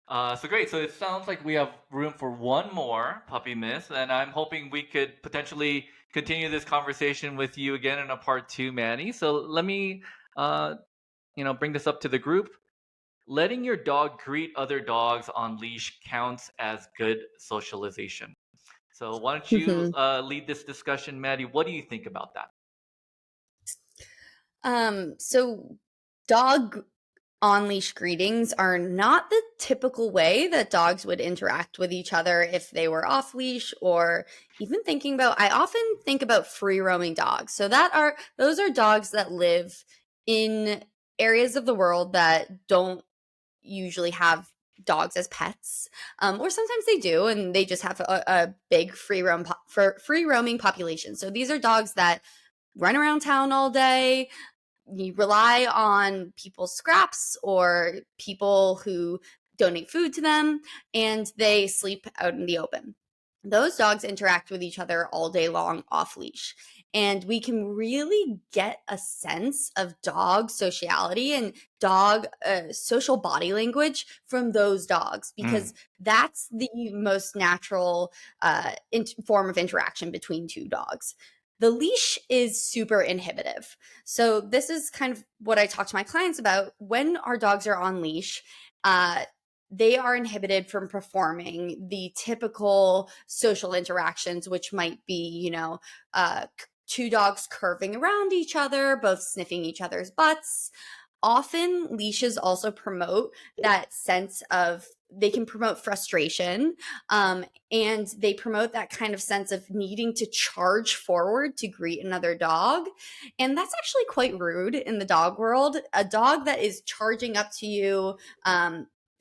So great. So it sounds like we have room for one more puppy miss, and I'm hoping we could potentially continue this conversation with you again in a part two, Manny. So let me, uh, bring this up to the group. Letting your dog greet other dogs on leash counts as good socialization. So why don't you lead this discussion, Maddie? What do you think about that? So dog on leash greetings are not the typical way that dogs would interact with each other if they were off leash, or even I often think about free roaming dogs. So those are dogs that live in areas of the world that don't usually have dogs as pets, or sometimes they do, and they just have a big free roaming population. So these are dogs that run around town all day. You rely on people's scraps or people who donate food to them, and they sleep out in the open. Those dogs interact with each other all day long off leash. And we can really get a sense of dog sociality and dog social body language from those dogs, Mm. because that's the most natural form of interaction between two dogs. The leash is super inhibitive. So, this is kind of what I talk to my clients about. When our dogs are on leash, uh, they are inhibited from performing the typical social interactions, which might be, two dogs curving around each other, both sniffing each other's butts. Often, leashes also promote that sense of, they can promote frustration, and they promote that kind of sense of needing to charge forward to greet another dog. And that's actually quite rude in the dog world. A dog that is charging up to you,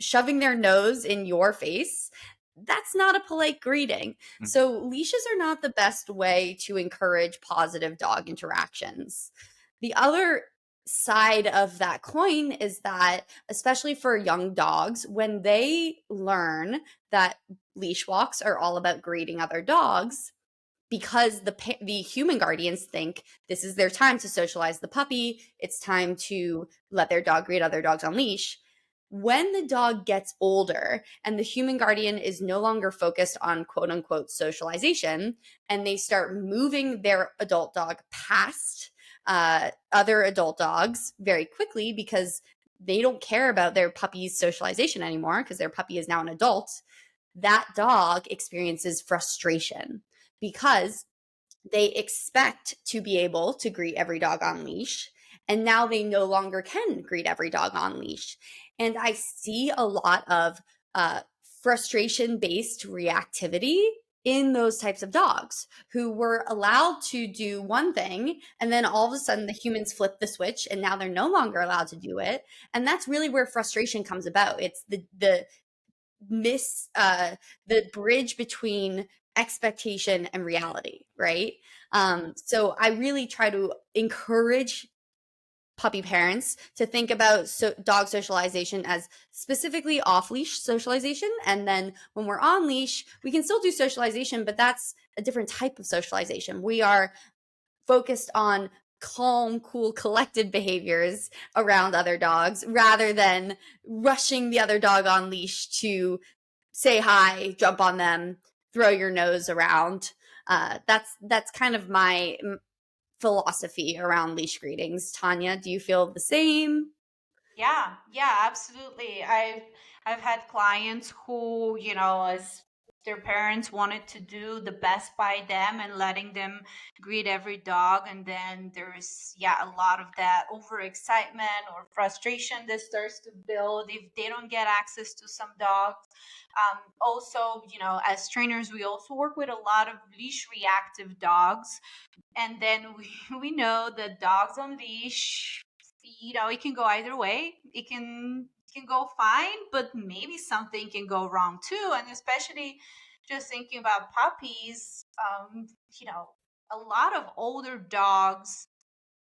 shoving their nose in your face, that's not a polite greeting. Mm. So, leashes are not the best way to encourage positive dog interactions. The other side of that coin is that, especially for young dogs, when they learn that leash walks are all about greeting other dogs, because the human guardians think this is their time to socialize the puppy, it's time to let their dog greet other dogs on leash. When the dog gets older and the human guardian is no longer focused on quote unquote socialization, and they start moving their adult dog past other adult dogs very quickly, because they don't care about their puppy's socialization anymore because their puppy is now an adult, that dog experiences frustration because they expect to be able to greet every dog on leash. And now they no longer can greet every dog on leash. And I see a lot of frustration based reactivity in those types of dogs who were allowed to do one thing, and then all of a sudden the humans flip the switch and now they're no longer allowed to do it. And that's really where frustration comes about. It's the miss the bridge between expectation and reality, right? So I really try to encourage puppy parents to think about dog socialization as specifically off leash socialization. And then when we're on leash, we can still do socialization, but that's a different type of socialization. We are focused on calm, cool, collected behaviors around other dogs rather than rushing the other dog on leash to say hi, jump on them, throw your nose around. That's kind of my philosophy around leash greetings. Tanya, do you feel the same? Yeah, yeah, absolutely. I've had clients who, as their parents wanted to do the best by them and letting them greet every dog, and then there's, yeah, a lot of that overexcitement or frustration that starts to build if they don't get access to some dogs. Also, as trainers, we also work with a lot of leash reactive dogs, and then we know that dogs on leash, it can go either way. It can go fine, but maybe something can go wrong too. And especially just thinking about puppies, a lot of older dogs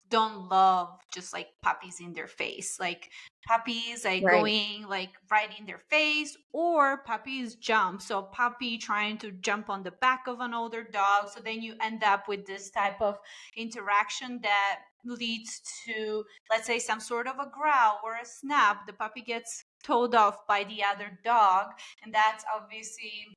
don't love just like puppies in their face, like puppies like Right. going like right in their face, or puppies jump, so puppy trying to jump on the back of an older dog, so then you end up with this type of interaction that leads to, let's say, some sort of a growl or a snap. The puppy gets told off by the other dog. And that's obviously,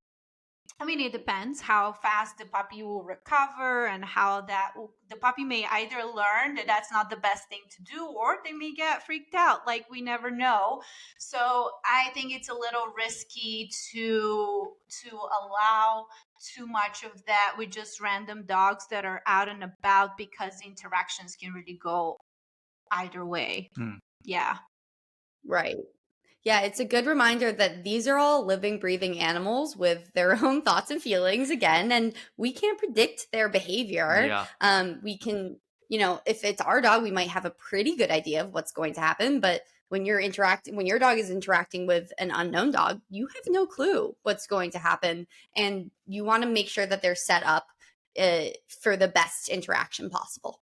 I mean, it depends how fast the puppy will recover and how the puppy may either learn that that's not the best thing to do, or they may get freaked out. Like, we never know. So I think it's a little risky to allow too much of that with just random dogs that are out and about, because interactions can really go either way. Yeah. Right. Yeah, it's a good reminder that these are all living, breathing animals with their own thoughts and feelings again, and we can't predict their behavior. Yeah. We can, if it's our dog, we might have a pretty good idea of what's going to happen, but when your dog is interacting with an unknown dog, you have no clue what's going to happen, and you want to make sure that they're set up for the best interaction possible.